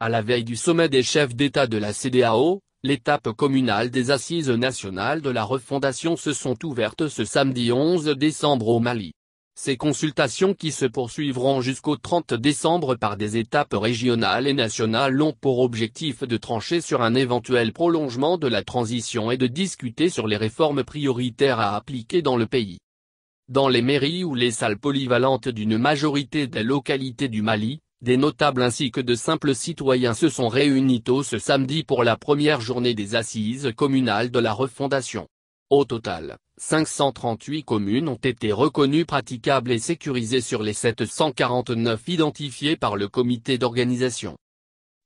À la veille du sommet des chefs d'État de la CEDEAO, l'étape communale des Assises nationales de la refondation se sont ouvertes ce samedi 11 décembre au Mali. Ces consultations qui se poursuivront jusqu'au 30 décembre par des étapes régionales et nationales ont pour objectif de trancher sur un éventuel prolongement de la transition et de discuter sur les réformes prioritaires à appliquer dans le pays. Dans les mairies ou les salles polyvalentes d'une majorité des localités du Mali, des notables ainsi que de simples citoyens se sont réunis tôt ce samedi pour la première journée des assises communales de la refondation. Au total, 538 communes ont été reconnues praticables et sécurisées sur les 749 identifiées par le comité d'organisation.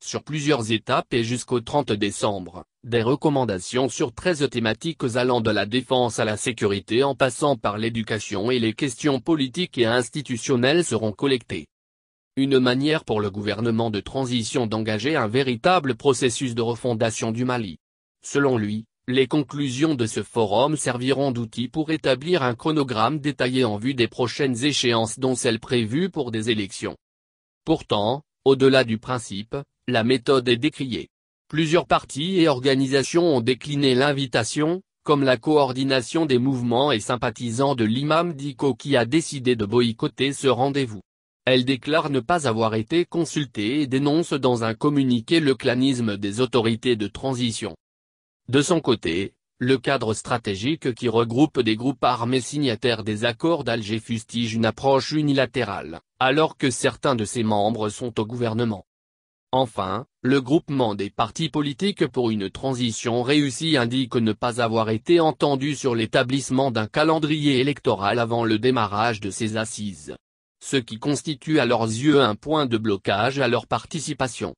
Sur plusieurs étapes et jusqu'au 30 décembre, des recommandations sur 13 thématiques allant de la défense à la sécurité en passant par l'éducation et les questions politiques et institutionnelles seront collectées. Une manière pour le gouvernement de transition d'engager un véritable processus de refondation du Mali. Selon lui, les conclusions de ce forum serviront d'outil pour établir un chronogramme détaillé en vue des prochaines échéances dont celles prévues pour des élections. Pourtant, au-delà du principe, la méthode est décriée. Plusieurs partis et organisations ont décliné l'invitation, comme la coordination des mouvements et sympathisants de l'imam Dicko qui a décidé de boycotter ce rendez-vous. Elle déclare ne pas avoir été consultée et dénonce dans un communiqué le clanisme des autorités de transition. De son côté, le cadre stratégique qui regroupe des groupes armés signataires des accords d'Alger fustige une approche unilatérale, alors que certains de ses membres sont au gouvernement. Enfin, le groupement des partis politiques pour une transition réussie indique ne pas avoir été entendu sur l'établissement d'un calendrier électoral avant le démarrage de ces assises. Ce qui constitue à leurs yeux un point de blocage à leur participation.